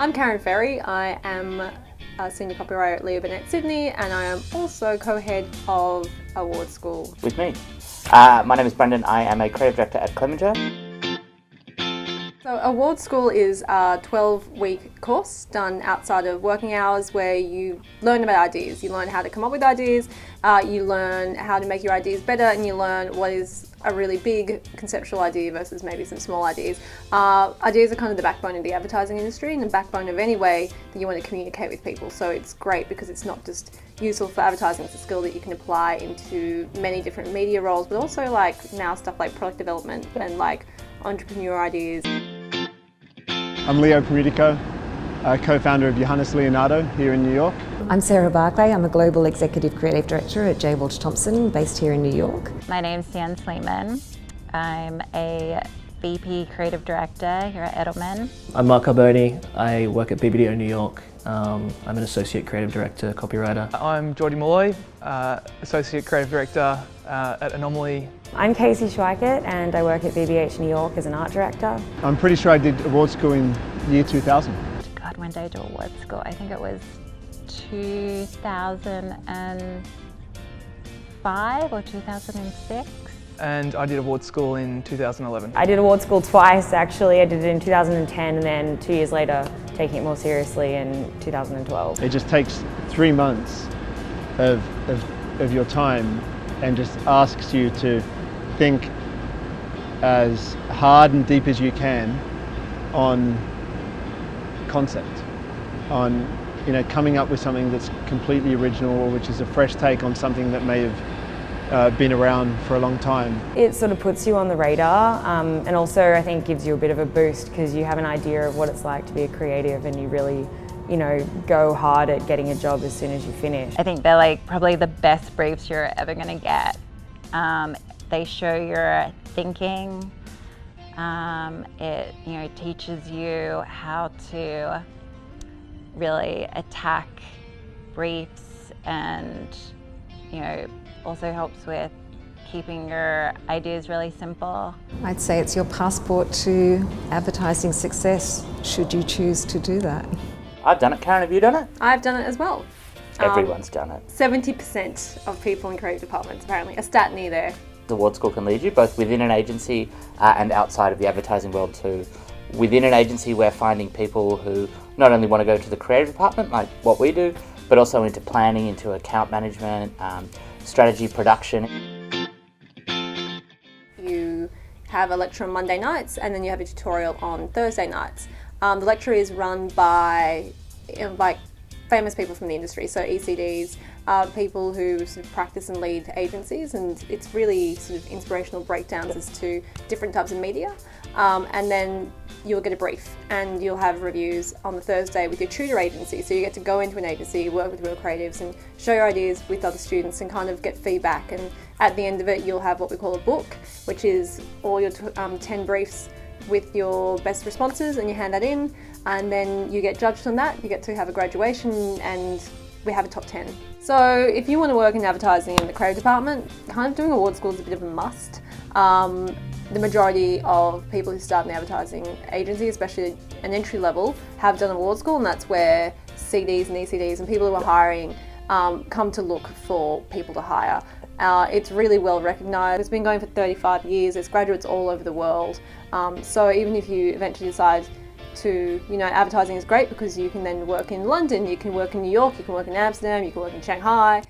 I'm Karen Ferry. I am a senior copywriter at Leo Burnett Sydney, and I am also co-head of Award School. With me. My name is Brendan. I am a creative director at Clevenger. So Award School is a 12-week course done outside of working hours where you learn about ideas. You learn how to come up with ideas, you learn how to make your ideas better, and you learn what is a really big conceptual idea versus maybe some small ideas. Ideas are kind of the backbone of the advertising industry and the backbone of any way that you want to communicate with people. So it's great because it's not just useful for advertising, it's a skill that you can apply into many different media roles, but also like now stuff like product development and like entrepreneur ideas. I'm Leo Peridico, co-founder of Johannes Leonardo here in New York. I'm Sarah Barclay. I'm a Global Executive Creative Director at J. Walter Thompson, based here in New York. My name's Sian Sleeman. I'm a VP Creative Director here at Edelman. I'm Mark Carboni. I work at BBDO New York. I'm an Associate Creative Director, Copywriter. I'm Geordie Malloy, Associate Creative Director at Anomaly. I'm Casey Schweikert and I work at BBH New York as an art director. I'm pretty sure I did award school in year 2000. God, when did I do award school? I think it was 2005 or 2006. And I did award school in 2011. I did award school twice actually. I did it in 2010 and then 2 years later taking it more seriously in 2012. It just takes 3 months of your time and just asks you to think as hard and deep as you can on concept, on coming up with something that's completely original or which is a fresh take on something that may have been around for a long time. It sort of puts you on the radar and also I think gives you a bit of a boost because you have an idea of what it's like to be a creative and you really go hard at getting a job as soon as you finish. I think they're like probably the best briefs you're ever going to get. They show your thinking. It teaches you how to really attack briefs and also helps with keeping your ideas really simple. I'd say it's your passport to advertising success, should you choose to do that. I've done it. Karen, have you done it? I've done it as well. Everyone's done it. 70% of people in creative departments, apparently, a stat near there. The award school can lead you both within an agency and outside of the advertising world too. Within an agency, we're finding people who not only want to go to the creative department, like what we do, but also into planning, into account management, strategy, production. You have a lecture on Monday nights and then you have a tutorial on Thursday nights. The lecture is run by famous people from the industry, so ECDs, people who sort of practice and lead agencies, and it's really sort of inspirational breakdowns as to different types of media. And then you'll get a brief and you'll have reviews on the Thursday with your tutor agency. So you get to go into an agency, work with real creatives and show your ideas with other students and kind of get feedback. And at the end of it, you'll have what we call a book, which is all your 10 briefs with your best responses, and you hand that in and then you get judged on that. You get to have a graduation and we have a top 10. So if you want to work in advertising in the creative department, kind of doing award school is a bit of a must. The majority of people who start in the advertising agency, especially an entry level, have done award school, and that's where CDs and ECDs and people who are hiring come to look for people to hire. It's really well recognised. It's been going for 35 years. There's graduates all over the world. So even if you eventually decide to, advertising is great because you can then work in London, you can work in New York, you can work in Amsterdam, you can work in Shanghai.